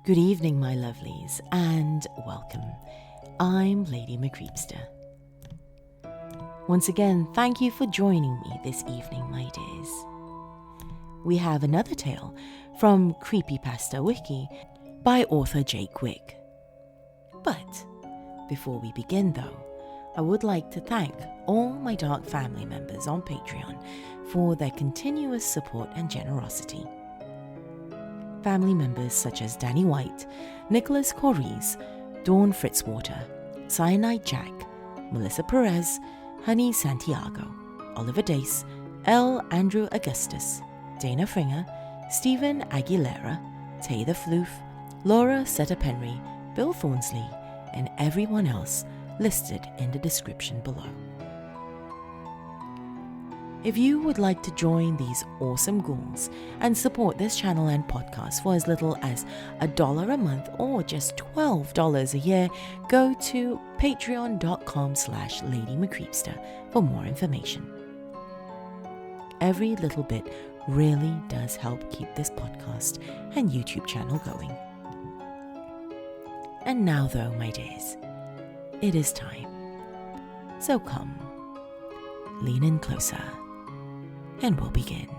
Good evening, my lovelies, and welcome. I'm Lady Creepypasta. Once again, thank you for joining me this evening, my dears. We have another tale from Creepypasta Wiki by author Jake Wick. But before we begin though, I would like to thank all my dark family members on Patreon for their continuous support and generosity. Family members such as Danny White, Nicholas Corries, Dawn Fritzwater, Cyanide Jack, Melissa Perez, Honey Santiago, Oliver Dace, L. Andrew Augustus, Dana Fringer, Stephen Aguilera, Tay the Floof, Laura Seta-Penry, Bill Thornsley, and everyone else listed in the description below. If you would like to join these awesome ghouls and support this channel and podcast for as little as $1 a month or just $12 a year, go to patreon.com/LadyMcCreepypasta for more information. Every little bit really does help keep this podcast and YouTube channel going. And now though, my dears, it is time. So come, lean in closer, and we'll begin.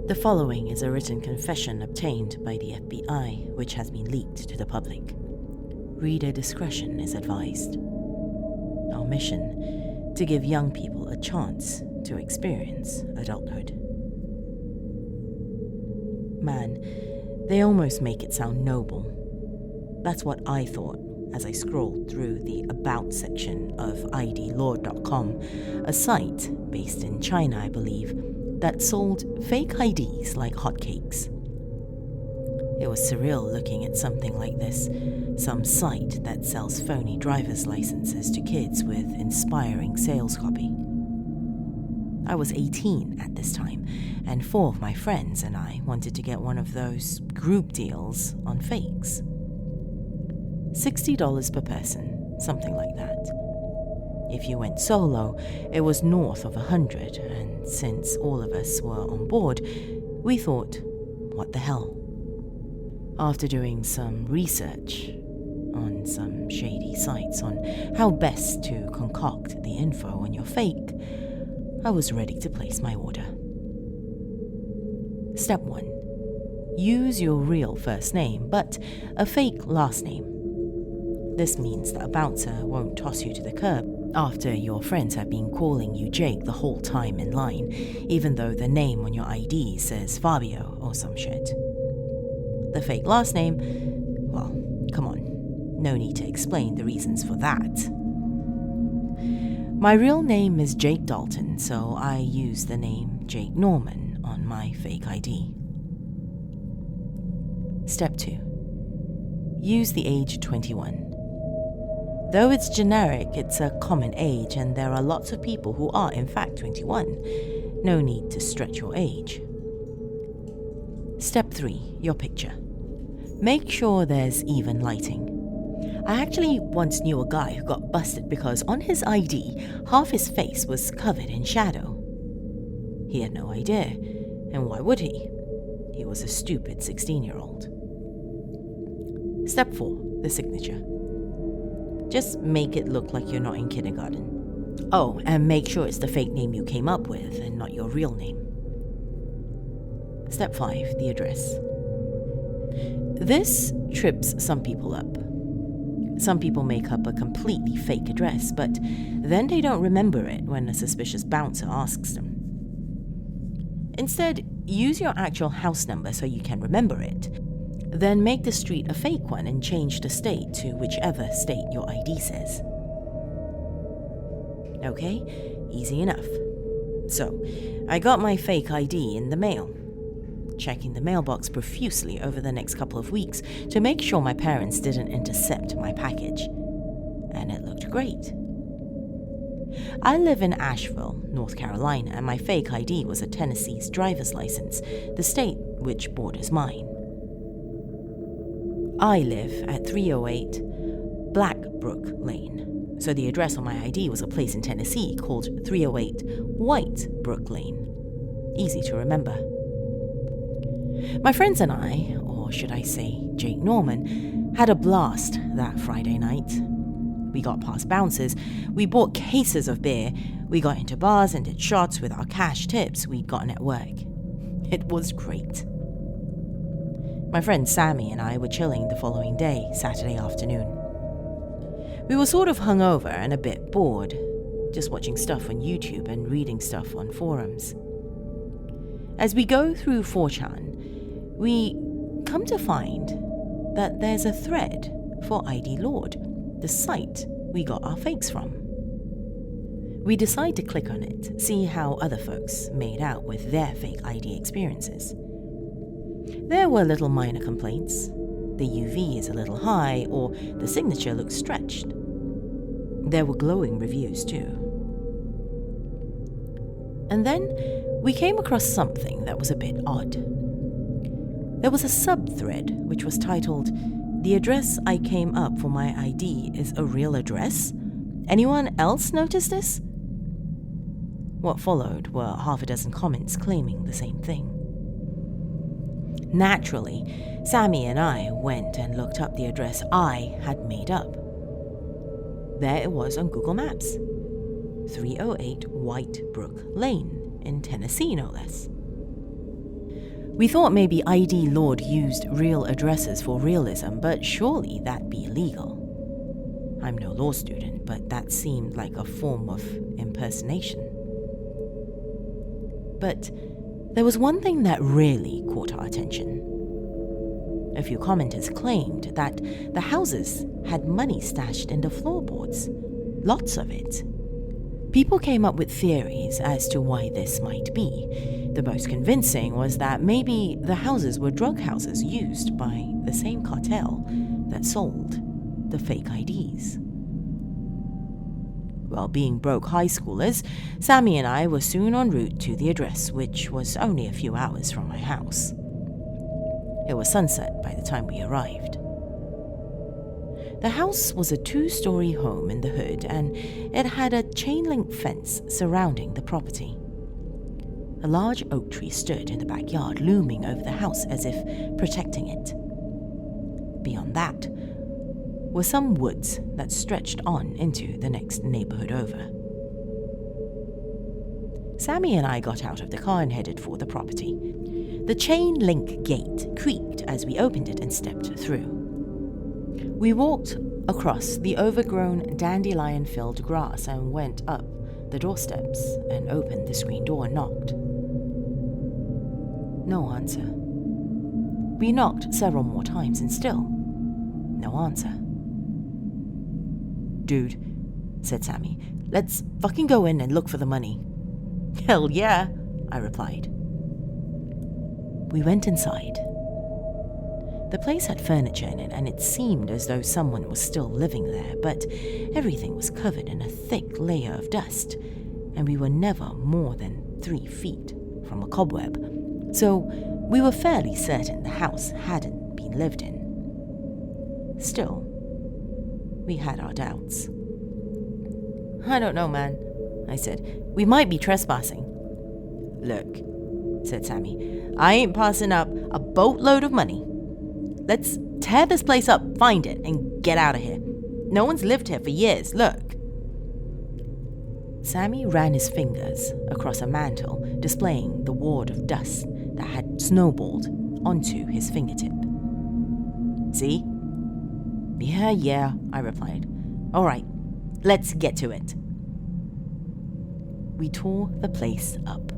The following is a written confession obtained by the FBI, which has been leaked to the public. Reader discretion is advised. Our mission: to give young people a chance to experience adulthood. Man, they almost make it sound noble. That's what I thought as I scrolled through the About section of IDLore.com, a site based in China, I believe, that sold fake IDs like hotcakes. It was surreal looking at something like this, some site that sells phony driver's licenses to kids with inspiring sales copy. I was 18 at this time, and 4 of my friends and I wanted to get one of those group deals on fakes. $60 per person, something like that. If you went solo, it was north of 100, and since all of us were on board, we thought, what the hell? After doing some research on some shady sites on how best to concoct the info on your fake, I was ready to place my order. Step 1. Use your real first name, but a fake last name. This means that a bouncer won't toss you to the curb after your friends have been calling you Jake the whole time in line, even though the name on your ID says Fabio or some shit. The fake last name, well, come on, no need to explain the reasons for that. My real name is Jake Dalton, so I use the name Jake Norman on my fake ID. Step 2. Use the age 21. Though it's generic, it's a common age, and there are lots of people who are in fact 21. No need to stretch your age. Step 3. Your picture. Make sure there's even lighting. I actually once knew a guy who got busted because on his ID, half his face was covered in shadow. He had no idea, and why would he? He was a stupid 16-year-old. Step 4. The signature. Just make it look like you're not in kindergarten. Oh, and make sure it's the fake name you came up with and not your real name. Step 5. The address. This trips some people up. Some people make up a completely fake address, but then they don't remember it when a suspicious bouncer asks them. Instead, use your actual house number so you can remember it. Then make the street a fake one and change the state to whichever state your ID says. Okay, easy enough. So, I got my fake ID in the mail. checking the mailbox profusely over the next couple of weeks to make sure my parents didn't intercept my package. And it looked great. I live in Asheville, North Carolina, and my fake ID was a Tennessee's driver's license, the state which borders mine. I live at 308 Blackbrook Lane, so the address on my ID was a place in Tennessee called 308 White Brook Lane. Easy to remember. My friends and I, or should I say Jake Norman, had a blast that Friday night. We got past bouncers, we bought cases of beer, we got into bars and did shots with our cash tips we'd gotten at work. It was great. My friend Sammy and I were chilling the following day, Saturday afternoon. We were sort of hungover and a bit bored, just watching stuff on YouTube and reading stuff on forums. As we go through 4chan, we come to find that there's a thread for ID Lord, the site we got our fakes from. We decide to click on it, see how other folks made out with their fake ID experiences. There were little minor complaints. The UV is a little high, or the signature looks stretched. There were glowing reviews too. And then we came across something that was a bit odd. There was a sub-thread which was titled, "The address I came up for my ID is a real address? Anyone else notice this?" What followed were half a dozen comments claiming the same thing. Naturally, Sammy and I went and looked up the address I had made up. There it was on Google Maps. 308 White Brook Lane in Tennessee, no less. We thought maybe ID Lord used real addresses for realism, but surely that'd be illegal. I'm no law student, but that seemed like a form of impersonation. But there was one thing that really caught our attention. A few commenters claimed that the houses had money stashed in the floorboards. Lots of it. People came up with theories as to why this might be. The most convincing was that maybe the houses were drug houses used by the same cartel that sold the fake IDs. Well, being broke high schoolers, Sammy and I were soon en route to the address, which was only a few hours from my house. It was sunset by the time we arrived. The house was a 2-story home in the hood, and it had a chain-link fence surrounding the property. A large oak tree stood in the backyard, looming over the house as if protecting it. Beyond that were some woods that stretched on into the next neighborhood over. Sammy and I got out of the car and headed for the property. The chain-link gate creaked as we opened it and stepped through. We walked across the overgrown dandelion-filled grass and went up the doorsteps and opened the screen door and knocked. No answer. We knocked several more times and still no answer. "Dude," said Sammy, "let's fucking go in and look for the money." "Hell yeah," I replied. We went inside. The place had furniture in it, and it seemed as though someone was still living there, but everything was covered in a thick layer of dust, and we were never more than 3 feet from a cobweb, so we were fairly certain the house hadn't been lived in. Still, we had our doubts. "I don't know, man," I said. "We might be trespassing." "Look," said Sammy, "I ain't passing up a boatload of money. Let's tear this place up, find it, and get out of here. No one's lived here for years, look." Sammy ran his fingers across a mantle, displaying the wad of dust that had snowballed onto his fingertip. "See?" Yeah, I replied. "All right, let's get to it." We tore the place up.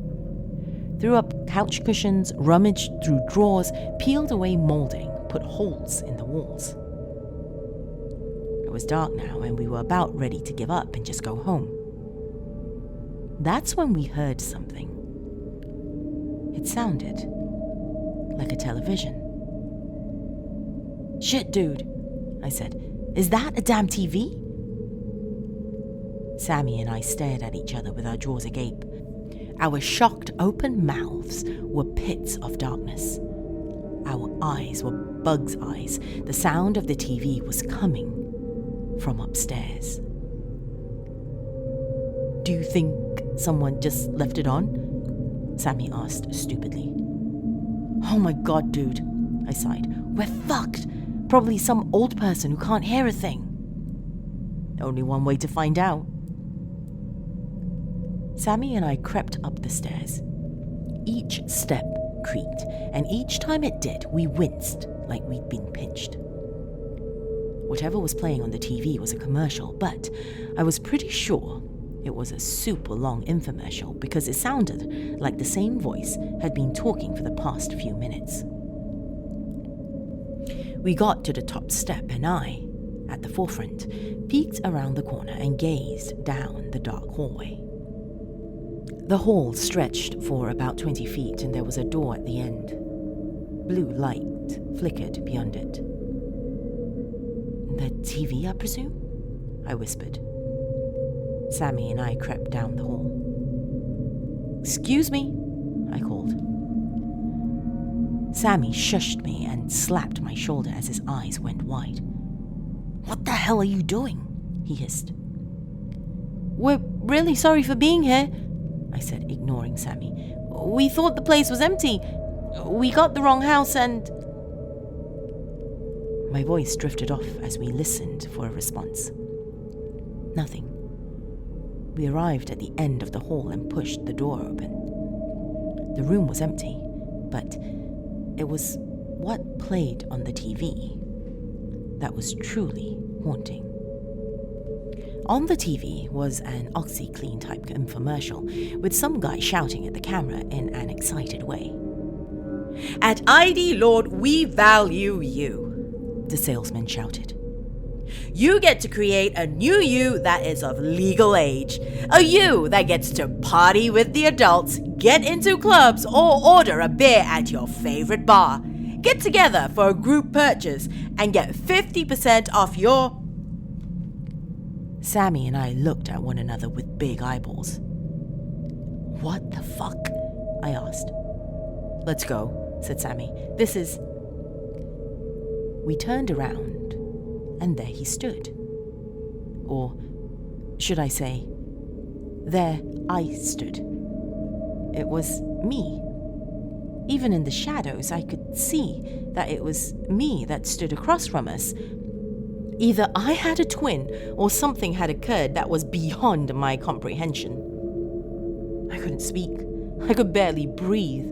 Threw up couch cushions, rummaged through drawers, peeled away molding, put holes in the walls. It was dark now, and we were about ready to give up and just go home. That's when we heard something. It sounded like a television. "Shit, dude," I said. "Is that a damn TV?" Sammy and I stared at each other with our jaws agape. Our shocked open mouths were pits of darkness. Our eyes were bug's eyes. The sound of the TV was coming from upstairs. "Do you think someone just left it on?" Sammy asked stupidly. "Oh my god, dude," I sighed. "We're fucked. Probably some old person who can't hear a thing." "Only one way to find out." Sammy and I crept up the stairs. Each step creaked, and each time it did, we winced like we'd been pinched. Whatever was playing on the TV was a commercial, but I was pretty sure it was a super long infomercial because it sounded like the same voice had been talking for the past few minutes. We got to the top step and I, at the forefront, peeked around the corner and gazed down the dark hallway. The hall stretched for about 20 feet and there was a door at the end. Blue light flickered beyond it. "The TV, I presume?" I whispered. Sammy and I crept down the hall. "Excuse me," I called. Sammy shushed me and slapped my shoulder as his eyes went wide. "What the hell are you doing?" he hissed. "We're really sorry for being here," I said, ignoring Sammy. "We thought the place was empty. We got the wrong house and..." My voice drifted off as we listened for a response. Nothing. We arrived at the end of the hall and pushed the door open. The room was empty, but it was what played on the TV that was truly haunting. On the TV was an OxyClean type infomercial with some guy shouting at the camera in an excited way. "At ID Lord, we value you," the salesman shouted. "You get to create a new you that is of legal age. A you that gets to party with the adults, get into clubs, or order a beer at your favorite bar. Get together for a group purchase and get 50% off your..." Sammy and I looked at one another with big eyeballs. "What the fuck?" I asked. "Let's go," said Sammy. "This is..." We turned around, and there he stood. Or should I say, there I stood. It was me. Even in the shadows, I could see that it was me that stood across from us. Either I had a twin, or something had occurred that was beyond my comprehension. I couldn't speak. I could barely breathe.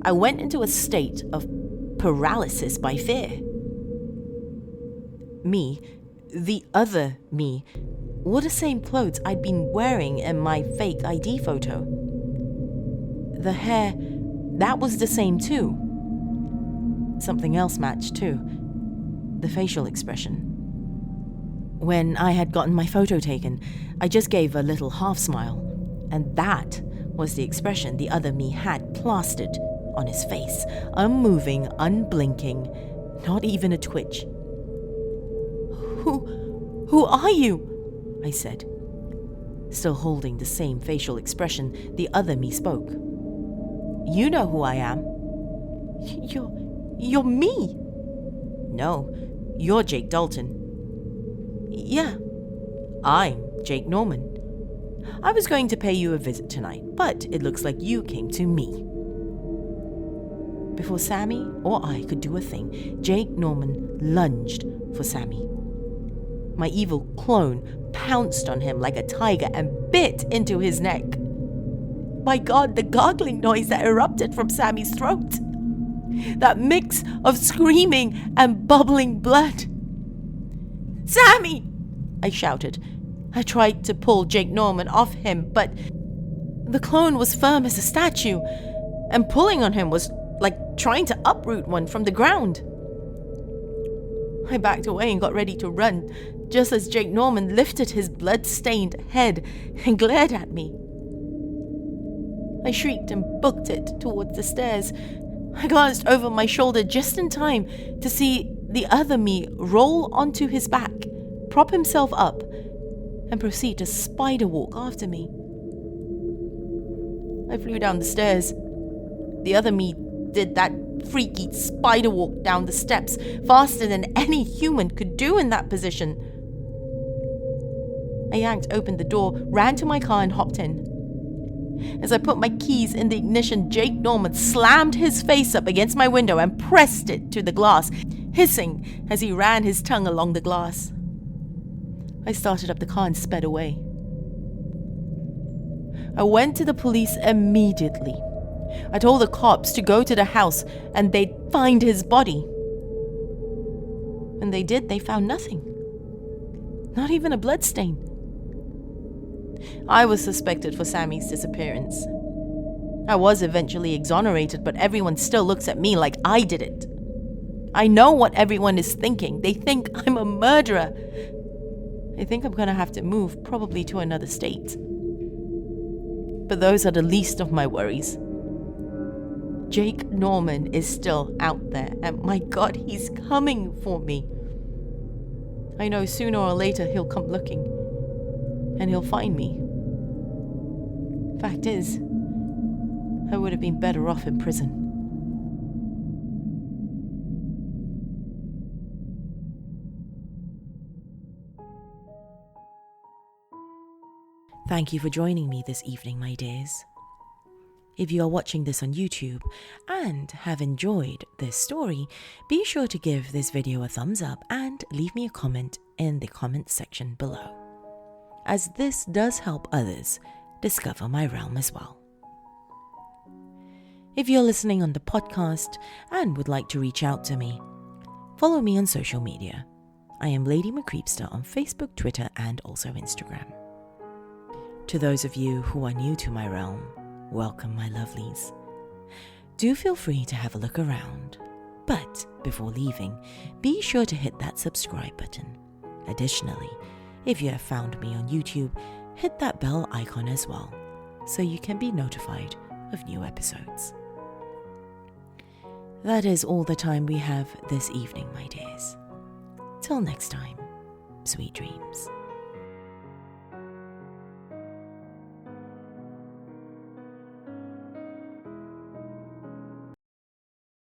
I went into a state of paralysis by fear. Me, the other me, wore the same clothes I'd been wearing in my fake ID photo. The hair, that was the same too. Something else matched too. The facial expression. When I had gotten my photo taken, I just gave a little half smile, and that was the expression the other me had plastered on his face, unmoving, unblinking, not even a twitch. Who are you?" I said. Still holding the same facial expression, the other me spoke. "You know who I am." You're me." "No, you're Jake Dalton." "Yeah, I'm Jake Norman. I was going to pay you a visit tonight, but it looks like you came to me." Before Sammy or I could do a thing, Jake Norman lunged for Sammy. My evil clone pounced on him like a tiger and bit into his neck. My God, the gargling noise that erupted from Sammy's throat. That mix of screaming and bubbling blood. "Sammy!" I shouted. I tried to pull Jake Norman off him, but the clone was firm as a statue, and pulling on him was like trying to uproot one from the ground. I backed away and got ready to run, just as Jake Norman lifted his blood-stained head and glared at me. I shrieked and booked it towards the stairs, I glanced over my shoulder just in time to see the other me roll onto his back, prop himself up, and proceed to spider walk after me. I flew down the stairs. The other me did that freaky spider walk down the steps faster than any human could do in that position. I yanked open the door, ran to my car, and hopped in. As I put my keys in the ignition, Jake Norman slammed his face up against my window and pressed it to the glass, hissing as he ran his tongue along the glass. I started up the car and sped away. I went to the police immediately. I told the cops to go to the house and they'd find his body. When they did, they found nothing. Not even a bloodstain. I was suspected for Sammy's disappearance. I was eventually exonerated, but everyone still looks at me like I did it. I know what everyone is thinking. They think I'm a murderer. They think I'm gonna have to move, probably to another state. But those are the least of my worries. Jake Norman is still out there, and my God, he's coming for me. I know sooner or later he'll come looking, and he'll find me. Fact is, I would have been better off in prison. Thank you for joining me this evening, my dears. If you are watching this on YouTube and have enjoyed this story, be sure to give this video a thumbs up and leave me a comment in the comment section below, as this does help others discover my realm as well. If you're listening on the podcast and would like to reach out to me, follow me on social media. I am Lady Creepypasta on Facebook, Twitter, and also Instagram. To those of you who are new to my realm, welcome, my lovelies. Do feel free to have a look around, but before leaving, be sure to hit that subscribe button. Additionally, if you have found me on YouTube, hit that bell icon as well, so you can be notified of new episodes. That is all the time we have this evening, my dears. Till next time, sweet dreams.